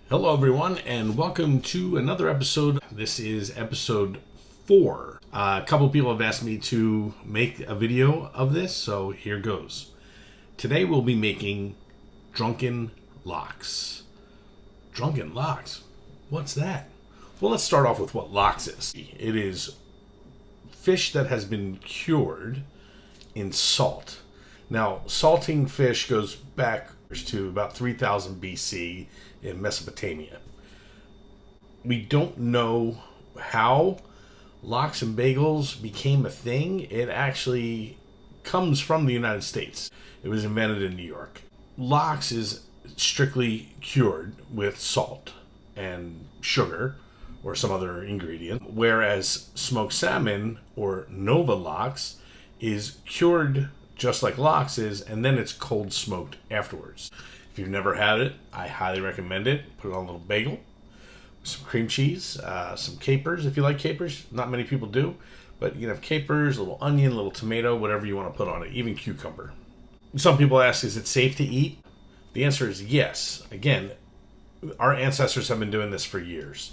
Hello everyone and welcome to another episode. This is episode 4. A couple people have asked me to make a video of this, so here goes. Today we'll be making Drunken Lox. Drunken Lox? What's that? Well, let's start off with what lox is. It is fish that has been cured in salt. Now, salting fish goes back to about 3000 BC in Mesopotamia. We don't know how lox and bagels became a thing. It actually comes from the United States. It was invented in New York. Lox is strictly cured with salt and sugar or some other ingredient, whereas smoked salmon or Nova lox is cured just like lox is, and then it's cold smoked afterwards. If you've never had it, I highly recommend it. Put it on a little bagel, some cream cheese, some capers. If you like capers, not many people do, but you can have capers, a little onion, a little tomato, whatever you want to put on it, even cucumber. Some people ask, is it safe to eat? The answer is yes. Again, our ancestors have been doing this for years.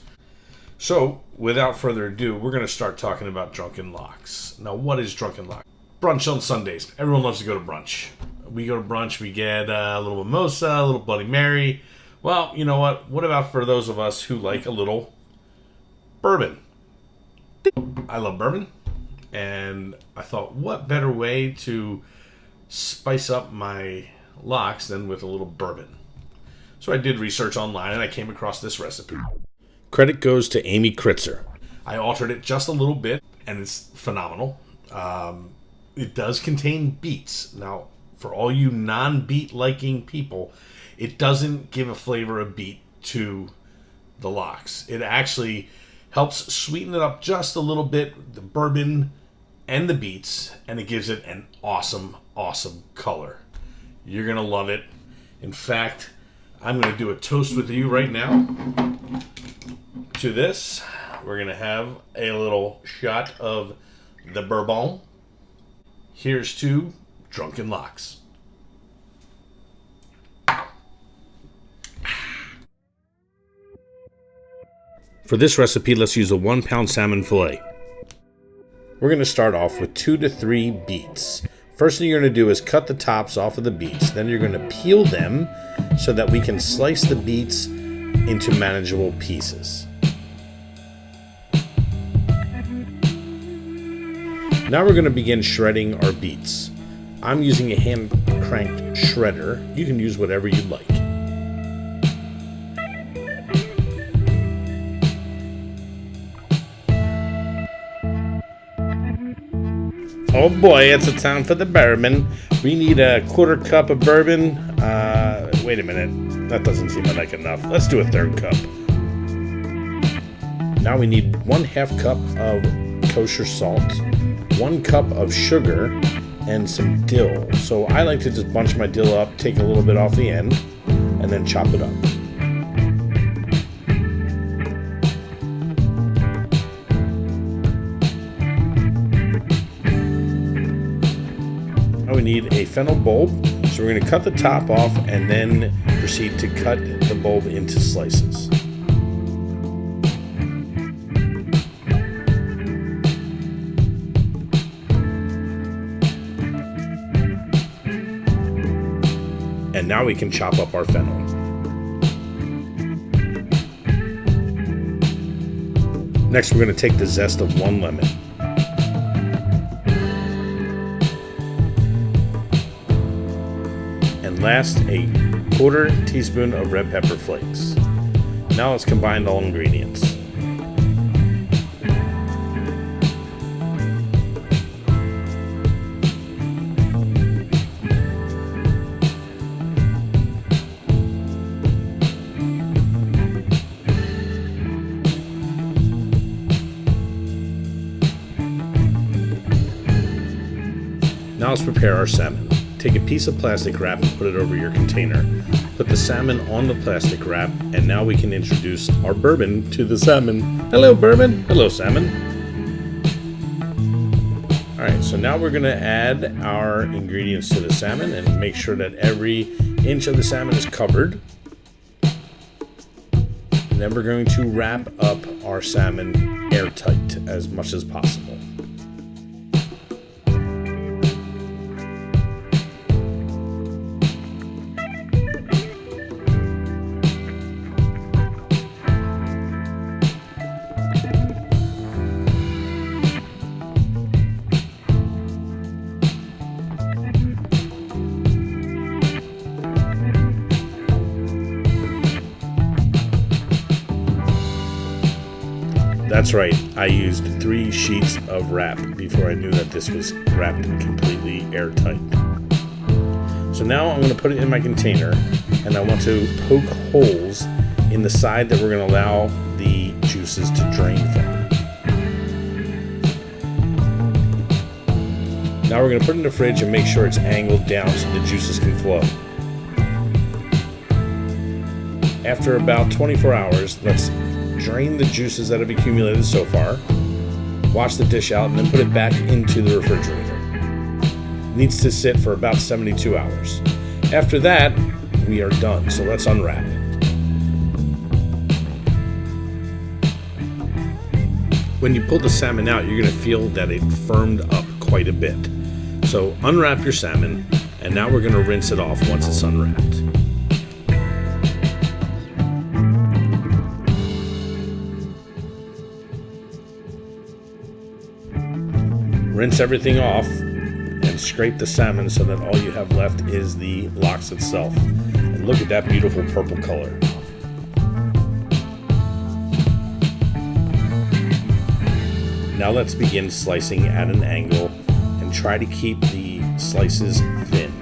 So, without further ado, we're going to start talking about Drunken Lox. Now, what is Drunken Lox? Brunch on Sundays. Everyone loves to go to brunch. We go to brunch, we get a little mimosa, a little Bloody Mary. Well, you know what? What about for those of us who like a little bourbon? I love bourbon, and I thought, what better way to spice up my lox than with a little bourbon? So I did research online, and I came across this recipe. Credit goes to Amy Kritzer. I altered it just a little bit, and it's phenomenal. It does contain beets. Now, for all you non-beet liking people, it doesn't give a flavor of beet to the lox. It actually helps sweeten it up just a little bit, the bourbon and the beets, and it gives it an awesome, awesome color. You're going to love it. In fact, I'm going to do a toast with you right now. To this, we're going to have a little shot of the Bourbon. Here's to Drunken Lox. For this recipe, let's use a 1 pound salmon fillet. We're going to start off with 2 to 3 beets. First thing you're going to do is cut the tops off of the beets. Then you're going to peel them so that we can slice the beets into manageable pieces. Now we're going to begin shredding our beets. I'm using a hand-cranked shredder. You can use whatever you like. Oh boy, it's a time for the bourbon. We need a 1/4 cup of bourbon. Wait a minute. That doesn't seem like enough. Let's do a 1/3 cup. Now we need 1/2 cup of kosher salt, 1 cup of sugar, and some dill. So I like to just bunch my dill up, take a little bit off the end, and then chop it up. Now we need a fennel bulb. So we're going to cut the top off and then proceed to cut the bulb into slices. And now we can chop up our fennel. Next, we're going to take the zest of 1 lemon. And last, a 1/4 teaspoon of red pepper flakes. Now let's combine all ingredients. Now let's prepare our salmon. Take a piece of plastic wrap and put it over your container. Put the salmon on the plastic wrap, and now we can introduce our bourbon to the salmon. Hello, bourbon. Hello, salmon. All right, so now we're going to add our ingredients to the salmon and make sure that every inch of the salmon is covered. And then we're going to wrap up our salmon airtight as much as possible. That's right, I used 3 sheets of wrap before I knew that this was wrapped completely airtight. So now I'm going to put it in my container, and I want to poke holes in the side that we're going to allow the juices to drain from. Now we're going to put it in the fridge and make sure it's angled down so the juices can flow. After about 24 hours, let's drain the juices that have accumulated so far, wash the dish out, and then put it back into the refrigerator. It needs to sit for about 72 hours. After that, we are done, so let's unwrap. When you pull the salmon out, you're going to feel that it firmed up quite a bit. So unwrap your salmon, and now we're going to rinse it off once it's unwrapped. Rinse everything off and scrape the salmon so that all you have left is the lox itself. And look at that beautiful purple color. Now let's begin slicing at an angle and try to keep the slices thin.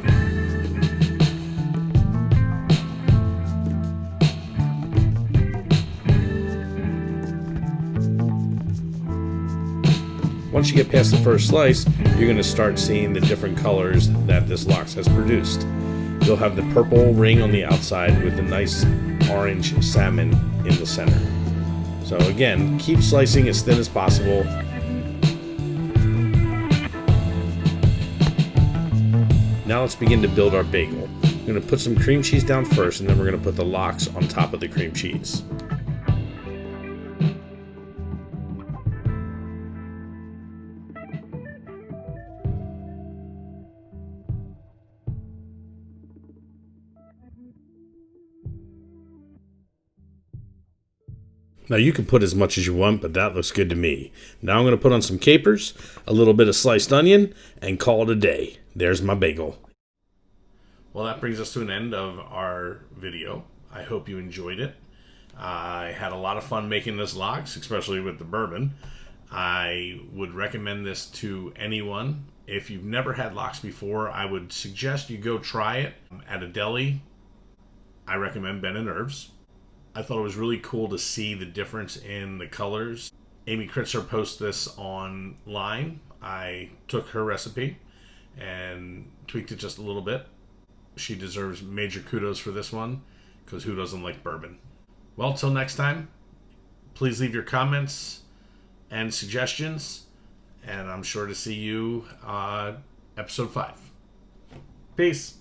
Once you get past the first slice, you're going to start seeing the different colors that this lox has produced. You'll have the purple ring on the outside with the nice orange salmon in the center. So again, keep slicing as thin as possible. Now let's begin to build our bagel. I'm going to put some cream cheese down first, and then we're going to put the lox on top of the cream cheese. Now you can put as much as you want, but that looks good to me. Now I'm going to put on some capers, a little bit of sliced onion, and call it a day. There's my bagel. Well, that brings us to an end of our video. I hope you enjoyed it. I had a lot of fun making this lox, especially with the bourbon. I would recommend this to anyone. If you've never had lox before, I would suggest you go try it at a deli. I recommend Ben and Herbs. I thought it was really cool to see the difference in the colors. Amy Kritzer posts this online. I took her recipe and tweaked it just a little bit. She deserves major kudos for this one, because who doesn't like bourbon? Well, till next time, please leave your comments and suggestions, and I'm sure to see you episode 5. Peace.